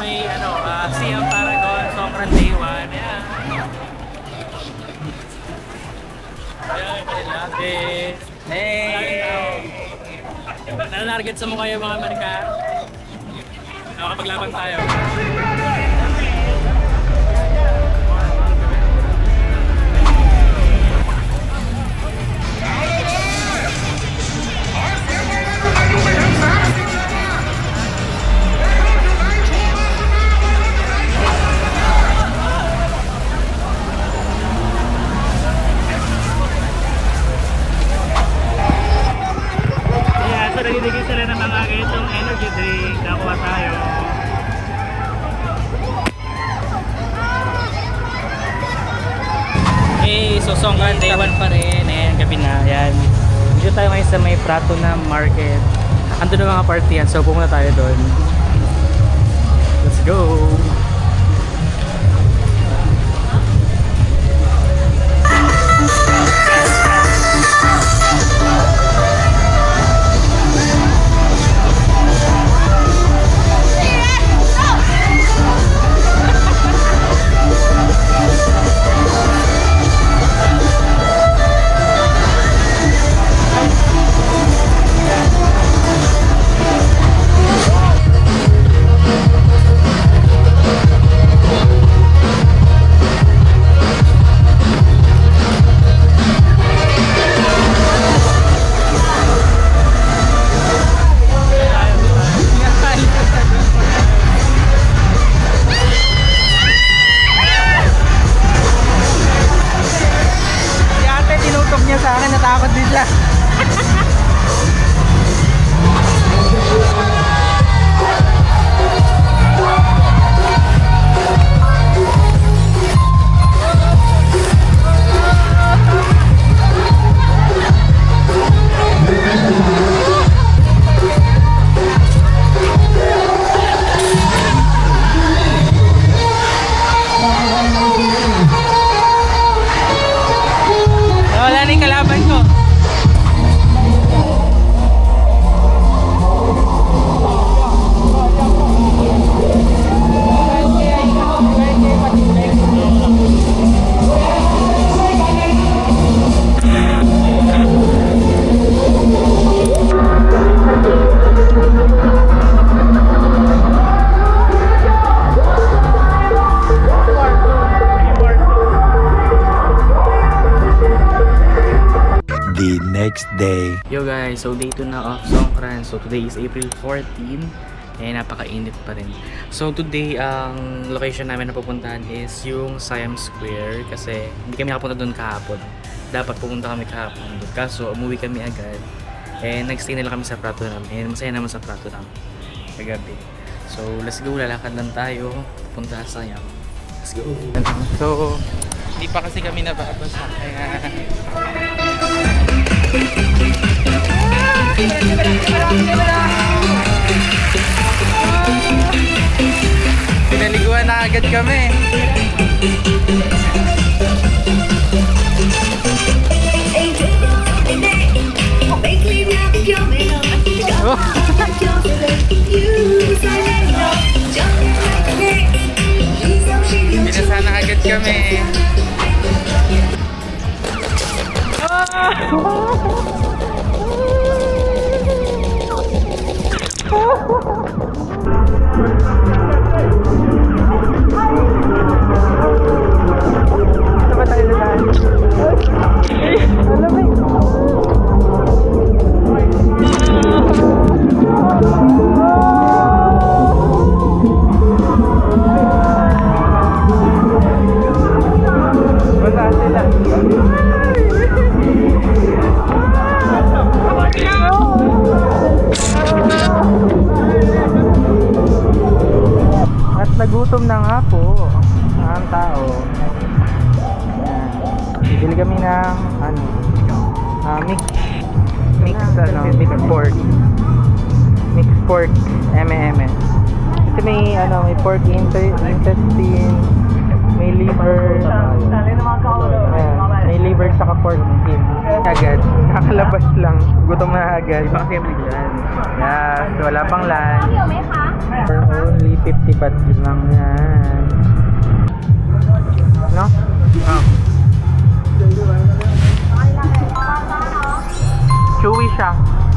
may CM Paragon, Songkran Day 1. Ayan. Ayan, natin. Hey! Nanarget sa mukha yung mga Amerika. Nakakapaglaban tayo. Nagigigil sila ng mga ganitong energy drink. Nakuha tayo. Hey, so Songkran Day 1 pa rin. Ayan, gabi na. Ayan. Dito tayo ngayon sa may Prato na Market. Ando na mga party yan. So pumunta tayo doon. Let's go! Natakot din siya. Wala na yung kalaban ko. The next day. Yo guys, so day 2 na of Songkran. So today is April 14. Eh, napakainit pa rin. So today, ang location namin na pupuntahan is yung Siam Square. Kasi hindi kami nakapunta doon kahapon. Dapat pupunta kami kahapon doon. Kaso umuwi kami agad. Eh, nag-stay na lang kami sa Prato namin. Masaya naman sa Prato namin kagabi. So let's go, lalakad lang tayo. Pupunta sa Siam. Let's go. So, hindi pa kasi kami nababasa. Kaya pinaliguan na agad kami. Oh. Binasa na agad kami. Nagutom na nga po ang tao. Bili kami ng mixed pork M&M. Kasi may pork intestine, may liver, may liver saka pork skin. Agad, nakalabas lang, gutom na agad. Yes, wala pang lunch. For only 50 baht lang yan. No? Oh. Chewy siya.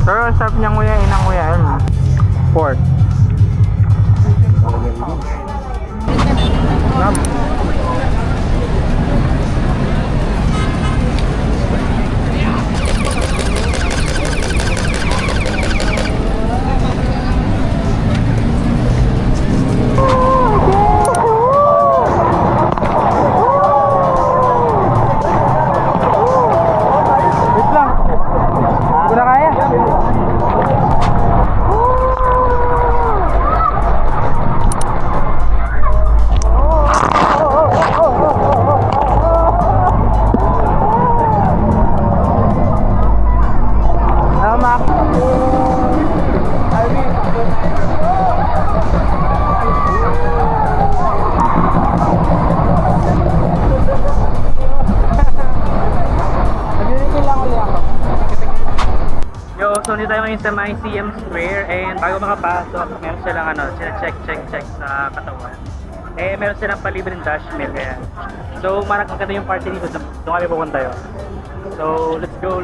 Pero ang sarap niyang nguyain ng nguyain. Pork. Sarap. Wait lang. Hindi ko na kaya. Yo, so nandito tayo ngayon sa may CM Square and bago makapasok, meron silang check sa katawan. Eh, meron silang palibreng dash meal kaya. So, maganda yung party dito. Doon kami pupunta yun. So, let's go.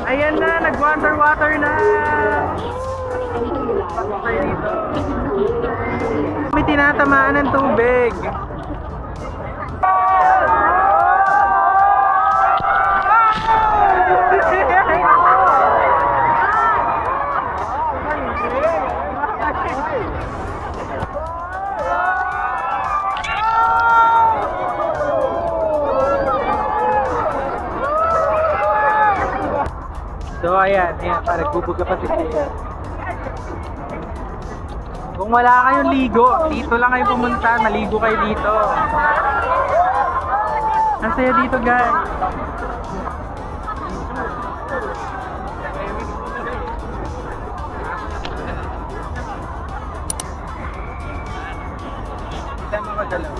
Ayan na, nag-water na! Pasok tayo dito. May tinatamaan ng tubig. So ayan, parang gubuga pa si Tia. Kung wala kayong ligo, dito lang kayo pumunta, maligo kayo dito. Ang saya dito guys. Kita mo magalaw.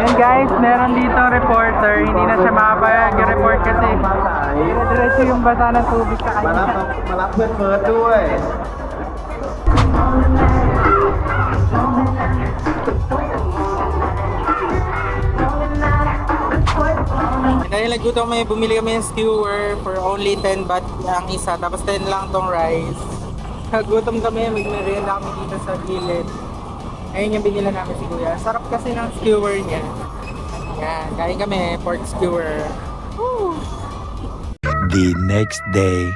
Ayan guys, meron dito reporter, hindi na siya makapag-report kasi diretso yung basa ng tubig sa kanya. มารับเพื่อนเฟิร์สด้วย Dahil naggutom kami, bumili kami ng skewer for only 10 baht ang isa, tapos 10 lang tong rice. Nagutom kami, magmerienda kami dito sa gilid. Ayun yung binila namin si Kuya. Sarap kasi ng skewer niya. Yan, kain kami, pork skewer. Woo! The next day.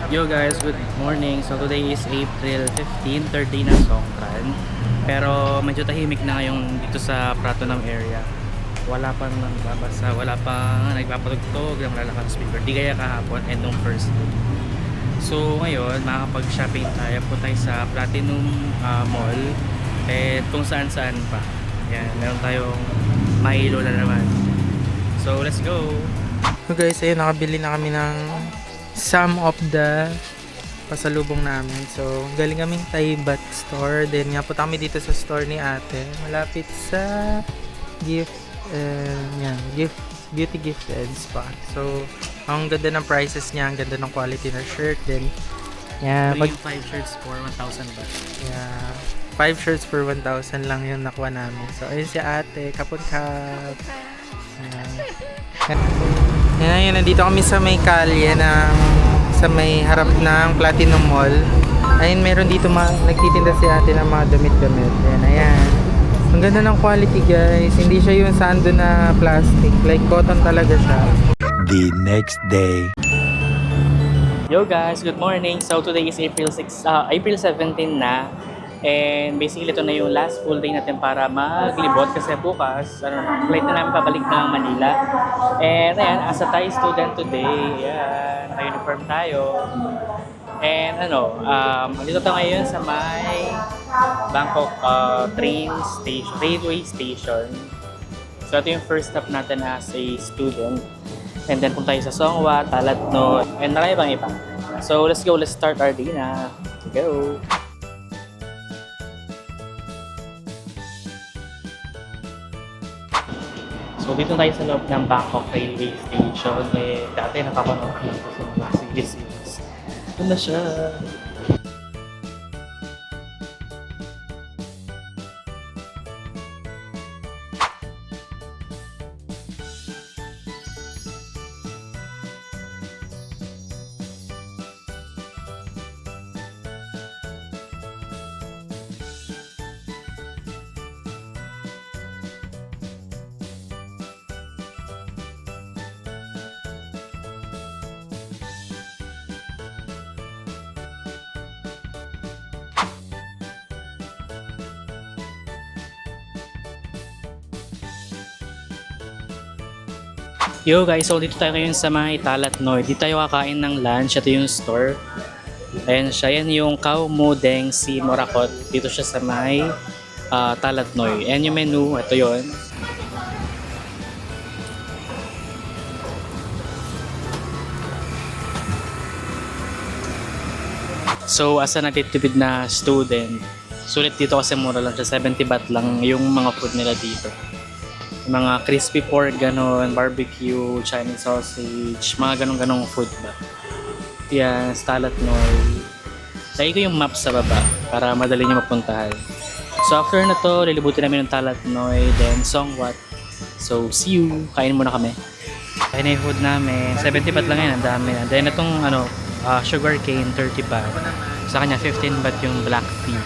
Yo guys, good morning. So today is April 15, third day na Songkran. Pero medyo tahimik na ngayong dito sa Pratunam area. Wala pang nagbabasa, wala pang nagpapatugtog ng malalakas speaker. Di gaya kahapon and nung first day. So ngayon, makakapag-shopping tayo po tayo sa Platinum Mall. Eh kung saan pa. Yan, meron tayong Milo na naman. So let's go! So guys, ayun, nakabili na kami ng some of the pasalubong namin. So, galing kaming Thai-Baht store. Then nga po kami dito sa store ni ate. Malapit sa beauty gift and spa. So, ang ganda ng prices niya, ang ganda ng quality ng shirt. Then, yeah, Bring 5 shirts for 1,000 baht. yeah, 5 shirts for 1,000 lang yung nakuha namin. So, ayun si ate, kapon kap. Yan, nandito kami sa may kalye sa may harap ng Platinum Mall. Ayun, meron dito nagtitinda si ate ng mga damit-damit. Ayan. Ang ganda ng quality guys. Hindi siya yung sando na plastic. Like cotton talaga siya. The next day. Yo guys, good morning. So today is April 17 na. And basically ito na yung last full day natin para maglibot kasi bukas flight na namin pabalik ng Manila. And ayan, as a Thai student today, ayan, naka-uniform tayo. And dito tayo ngayon sa may Bangkok train station, railway station. So ito yung first stop natin as a student. And then punta tayo sa Songwat, Talatno, and marami pang iba. So let's go, let's start our day na. Let's go! So dito tayo sa loob ng Bangkok Railway Station. Eh, dati nakapanood ko lang sa mga series. Ito na siya. Yo guys, so dito tayo ngayon sa may Talatnoy. Dito tayo kakain ng lunch. Ito yung store. Ayan siya. Yan yung Khao Mo Deng Si Morakot. Dito siya sa may Talatnoy. Ayan yung menu. Ito yon. So as a nagtitipid na student, sulit dito kasi mura lang siya. 70 baht lang yung mga food nila dito. Mga crispy pork, ganon, barbecue, Chinese sausage, mga ganon-ganong food ba. Yan, Talatnoy. Lagi ko yung map sa baba para madali niyo mapuntahan. So after na to, lilibutin namin ng Talatnoy, then Songwat. So see you! Kain muna kami. Kain na yung food namin. 70 baht lang yan, ang dami na. Then itong sugar cane, 30 baht. Sa kanya, 15 baht yung black tea.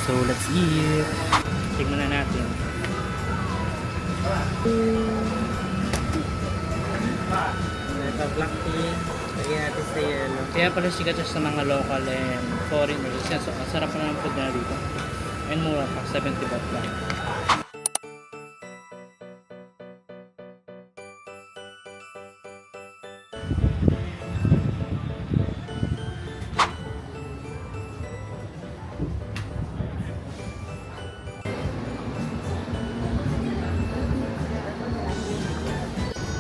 So let's eat! Tignan na natin. Ito, black tea. Lagyan natin sa yellow. Kaya pala sikat siya sa mga local and foreigners. Kasi sarap na ng food na dito. And mura pa, 70 baht lang.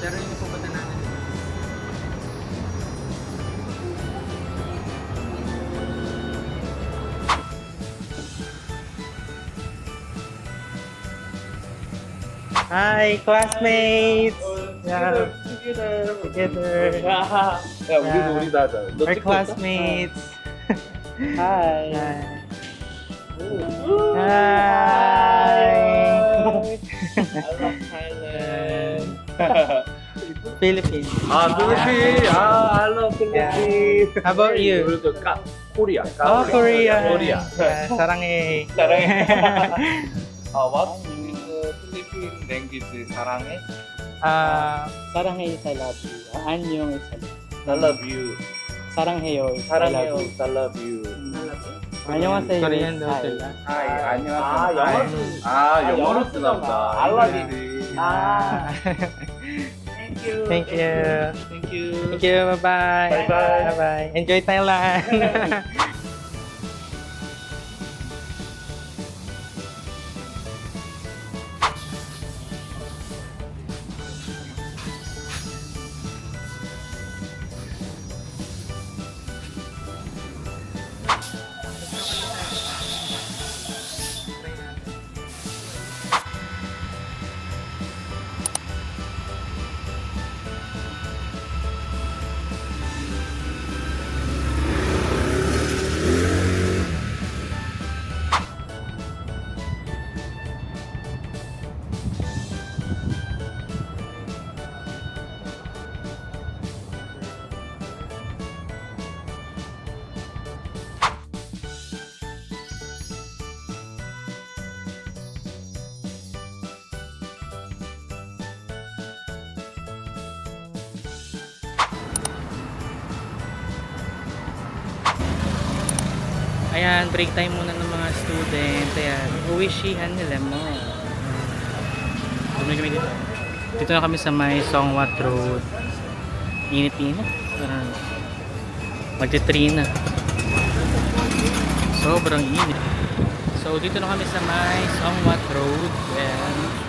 Pero yung pupunta natin. Hi, classmates! Yeah, together. 야, 우리도 하자. 너 Our 찍고 있어? classmates. Hi! Hi! Thailand. Philippines. 아, 필리핀. 아, I love 필리핀. How about you? 우리도 코리아. Oh, Korea. 코리아. 사랑해. 사랑해. what is Philippine language? 사랑해? Saranghae is I love you. Anyong is I love you. Saranghaeyo is I 사랑해요. love you. I love you. 안녕하세요. Korean daw Hi. sila. 하이, 아, 안녕하세요. 영어로 쓰나 보다. I love you. Thank you. Thank you. Thank you. Thank you. Bye-bye. Bye-bye. Bye-bye. Enjoy Thailand. Ayan, break time muna ng mga student. Ayan, uwishihan nila mo. Bumili kami dito. Dito na kami sa may Songwat Road. Init-init. Magti-3 na. Sobrang init. So dito na kami sa may Songwat Road and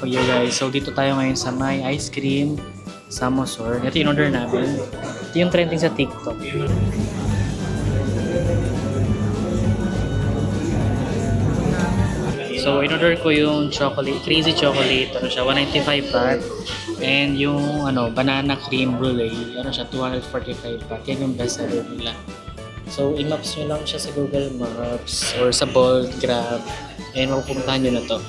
okay guys, so dito tayo ngayon sa may ice cream Samosor. Ito yung order namin. Ito yung trending sa TikTok. So in-order ko yung chocolate, crazy chocolate, ano siya, 195 baht. And yung banana cream brulee, ano siya, 245 baht. Yan yung best seller nila. So i-maps nyo lang siya sa Google Maps or sa Bolt, Grab. And mapupuntahan nyo na to.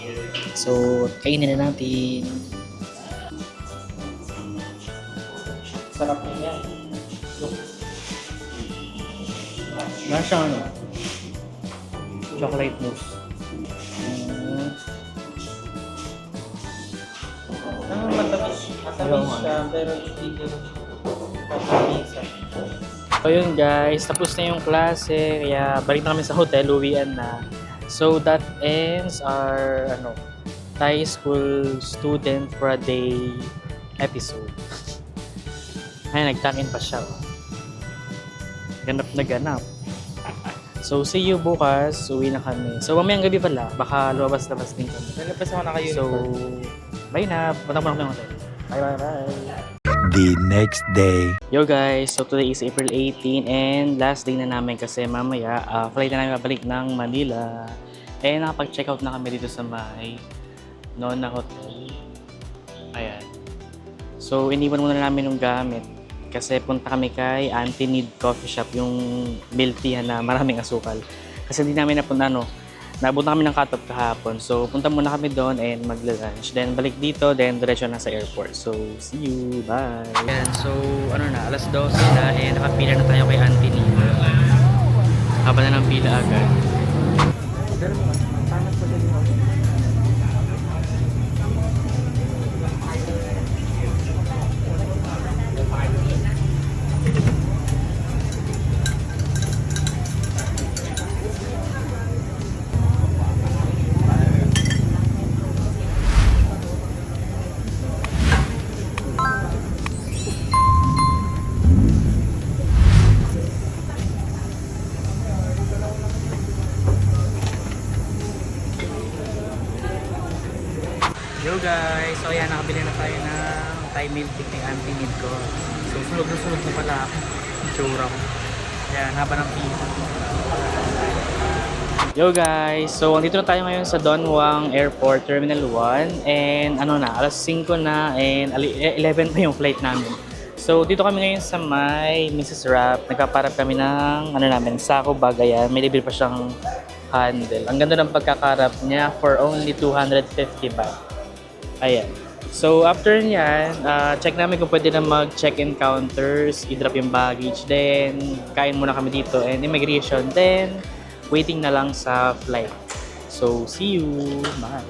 So, kainin na natin. Sarap na yan. Look. Meron siyang chocolate mousse. Matamis siya, pero hindi ko pagpapisa. So yun guys, tapos na yung klase. Kaya balik na kami sa hotel, uwian na. So that ends our Thai school student for a day episode. Ay, nagtangin pa siya. Ganap na ganap. So see you bukas, uwi na kami. So mamayang gabi pala, baka lumabas-labas din kami. Nalabas ako naka-uniform. So, bye na. Punta mo na kami ng hotel. Bye bye bye. The next day. Yo guys, so today is April 18 and last day na namin kasi mamaya flight na namin babalik ng Manila. Eh nakapag-check out na kami dito sa may Nona Hotel. Ayan. So iniwan muna namin yung gamit kasi punta kami kay Auntie Need Coffee Shop, yung milk tea na maraming asukal. Kasi hindi namin napunta kami ng cut-off kahapon. So punta muna kami doon and magla-lunch. Then balik dito, then diretso na sa airport. So see you, bye! Ayan, so alas 12 na and nakapila na tayo kay Auntie Need. Haba na ng pila agad. Yo guys! So ayan, nakabili na tayo ng Thai milk tea kay Auntie Need ko. So sunod na pala ako. Itsura ko. Ayan, haba ng pila. Yo guys! So andito na tayo ngayon sa Don Muang Airport Terminal 1. And alas 5 na and 11 pa yung flight namin. So dito kami ngayon sa may Mrs. Rap. Nagpaparap kami ng sako bag. Ayan, may libre pa siyang handle. Ang ganda ng pagkakarap niya for only 250 baht. Ayan. So, after nyan, check namin kung pwede na mag-check-in counters, i-drop yung baggage, then kain muna kami dito, and immigration, then waiting na lang sa flight. So, see you! Bye!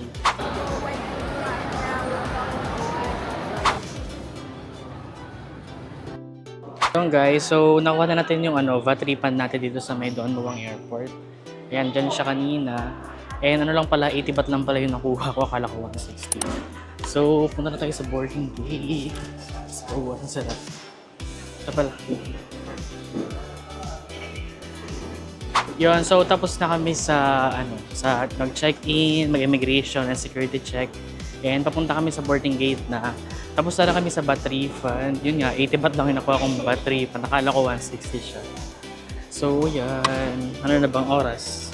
So guys, so nakuha na natin yung VAT refund natin dito sa may Don Muang Airport. Ayan, dyan siya kanina. And lang pala, 80 baht lang pala yung nakuha ko. Akala ko 160. So, punta na tayo sa boarding gate. So, ang sarap. Ito pala. Yun, so tapos na kami sa mag-check-in, mag-immigration and security check. And papunta kami sa boarding gate na. Tapos na kami sa VAT refund. Yun nga, 80 baht lang yung nakuha kong VAT refund. Nakala ko 160 siya. So, yan. Ano na bang oras?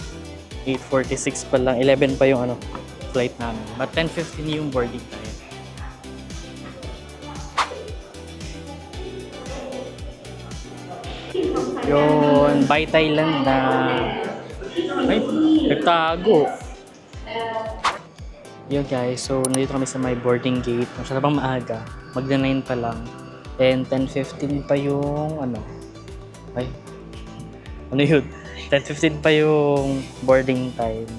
8:46 pa lang. 11 pa yung flight namin. But 10:15 yung boarding time. Yun, bye Thailand na. Ay, nagtago. Yun guys, so nandito kami sa may boarding gate. Masyado pang maaga. Magda-9 pa lang. And 10:15 pa yung ano. Ay. Ano yun? 10:15 pa yung boarding time.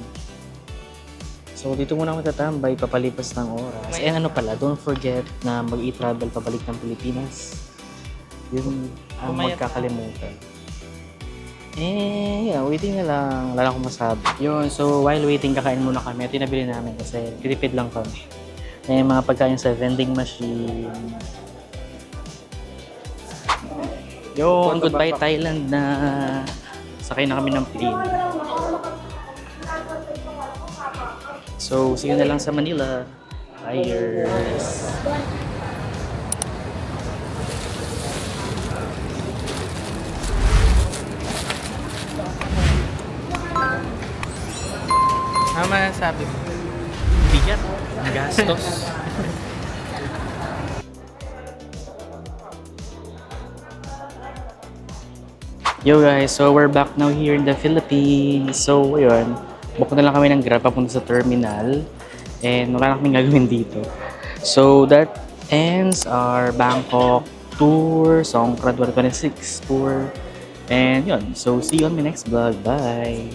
So dito muna ako tatambay, papalipas ng oras. And ano pala, don't forget na mag-i-travel pabalik ng Pilipinas. Yun ang magkakalimutan. Eh, yeah, waiting na lang. Wala akong masabi. Yun, so while waiting, kakain muna kami. Ito yung nabili namin kasi pilipid lang kami. Eh, mga pagkain sa vending machine. Yun, goodbye Thailand na. Sakay na kami ng plane. So, see you na lang sa Manila. Cheers! Ano masasabi mo? Bigat. Ang gastos. Yo guys, so we're back now here in the Philippines. So, ayun. Book na lang kami ng Grab papunta sa terminal. And wala na kaming gagawin dito. So, that ends our Bangkok tour, Songkran 2026 tour. And yun, so see you on my next vlog. Bye!